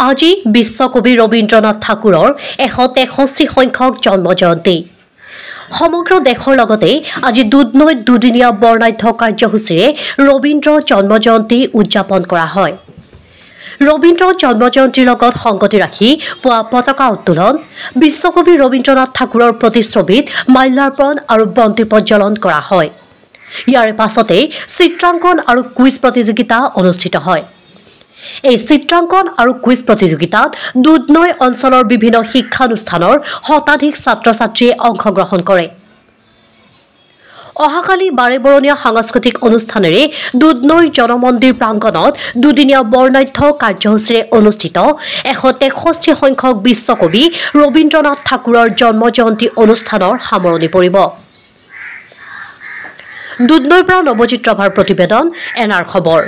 আজি বিশ্বকবি ৰবীন্দ্ৰনাথ ঠাকুৰৰ ১৬৩ সংখ্যক জন্ম জয়ন্তী। সমগ্ৰ দেশৰ লগতে আজি দুধনৈত দুদিনীয়া বৰ্ণাঢ্য কাৰ্যসূচীৰে ৰবীন্দ্ৰ জন্ম জয়ন্তী উদযাপন কৰা হয়। ৰবীন্দ্ৰ জন্ম জয়ন্তীৰ লগত সংগতি ৰাখি পুৱা পতাকা উত্তোলন, বিশ্বকবি ৰবীন্দ্ৰনাথ ঠাকুৰৰ প্ৰতিচ্ছবিত মাল্যাৰ্পণ আৰু বন্তি প্ৰজ্বলন কৰা হয়। ইয়াৰে পাছতেই চিত্ৰাংকন আৰু কুইজ প্ৰতিযোগিতা অনুষ্ঠিত হয়। এই চিত্ৰাংকন আৰু কুইজ প্ৰতিযোগিতাত দুধনৈ অঞ্চলৰ বিভিন্ন শিক্ষানুষ্ঠানৰ শতাধিক ছাত্ৰ ছাত্ৰীয়ে অংশগ্ৰহণ কৰে। অহাকালি বাৰেবৰণীয়া সাংস্কৃতিক অনুষ্ঠানেৰে দুধনৈৰ জনমন্দিৰ প্ৰাংগণত দুদিনীয়া বৰ্ণাঢ্য কাৰ্যসূচীৰে অনুষ্ঠিত ১৬৩ সংখ্যক বিশ্বকবি ৰবীন্দ্ৰনাথ ঠাকুৰৰ জন্ম জয়ন্তী অনুষ্ঠানৰ সামৰণি পৰিব। দুধনৈৰ পৰা নৱজিৎ ৰভাৰ প্ৰতিবেদন, এনাৰ খবৰ।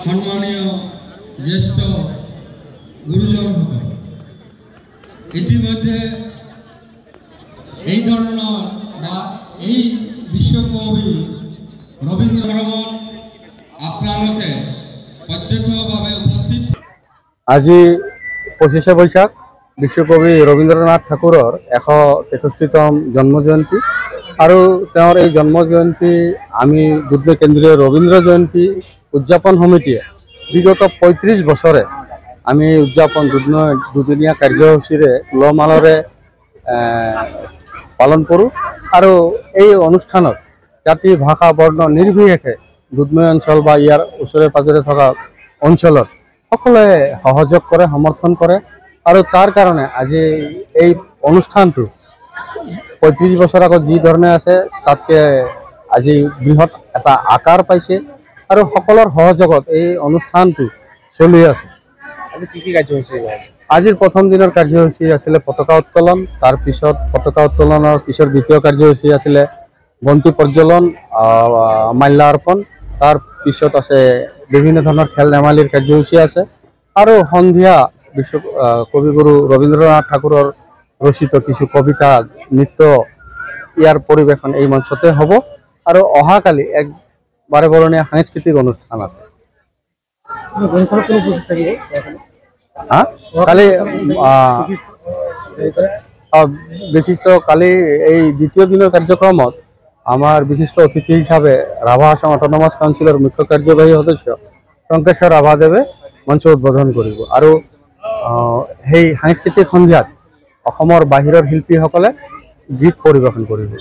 সম্মানীয় জ্যেষ্ঠ গুৰুজনসকল, ইতিমধ্যে এই ধৰণৰ বা এই বিশ্বকবি ৰবীন্দ্ৰ ভ্ৰমণ আপোনালোকে প্ৰত্যক্ষভাৱে উপস্থিত। আজি ২৫ বৈশাখ বিশ্বকবি ৰবীন্দ্ৰনাথ ঠাকুৰৰ ১৬৩তম জন্ম জয়ন্তী আৰু তেওঁৰ এই জন্ম জয়ন্তী আমি দুধনৈ কেন্দ্ৰীয় ৰবীন্দ্ৰ জয়ন্তী উদযাপন সমিতিয়ে বিগত ৩৫ বছৰে আমি উদযাপন দুধনৈ দুদিনীয়া কাৰ্যসূচীৰে উলহ-মালহেৰে পালন কৰোঁ আৰু এই অনুষ্ঠানত জাতি ভাষা বৰ্ণ নিৰ্বিশেষে দুধনৈ অঞ্চল বা ইয়াৰ ওচৰে পাজৰে থকা অঞ্চলত সকলোৱে সহযোগ কৰে, সমৰ্থন কৰে আৰু তাৰ কাৰণে আজি এই অনুষ্ঠানটো ৩৫ বছৰ আগত যি ধৰণে আছে তাতকৈ আজি বৃহৎ এটা আকাৰ পাইছে আৰু সকলৰ সহযোগত এই অনুষ্ঠানটো চলি আছে। আজি কি কাৰ্যসূচী? আজিৰ প্ৰথম দিনৰ কাৰ্যসূচী আছিলে পতাকা উত্তোলন, তাৰপিছত পতাকা উত্তোলনৰ পিছৰ দ্বিতীয় কাৰ্যসূচী আছিলে বন্তি প্ৰজ্বলন, মাল্যাৰ্পণ, তাৰ পিছত আছে বিভিন্ন ধৰণৰ খেল ধেমালিৰ কাৰ্যসূচী আছে আৰু সন্ধিয়া কবিগুৰু ৰবীন্দ্ৰনাথ ঠাকুৰৰ ৰচিত কিছু কবিতা, নৃত্য ইয়াৰ পৰিৱেশন এই মঞ্চতে হ'ব আৰু অহাকালি এক বাৰেবৰণীয়া সাংস্কৃতিক অনুষ্ঠান আছে। কালি বিশিষ্ট কালি এই দ্বিতীয় দিনৰ কাৰ্যক্ৰমত আমাৰ বিশিষ্ট অতিথি হিচাপে ৰাভা আসাম অট'নমাছ কাউন্সিলৰ মুখ্য কাৰ্যবাহী সদস্য টংকেশ্বৰ ৰাভাদেৱে মঞ্চ উদ্বোধন কৰিব আৰু সেই সাংস্কৃতিক সন্ধিয়াত অসমৰ বাহিৰৰ শিল্পীসকলে গীত পৰিৱেশন কৰিব।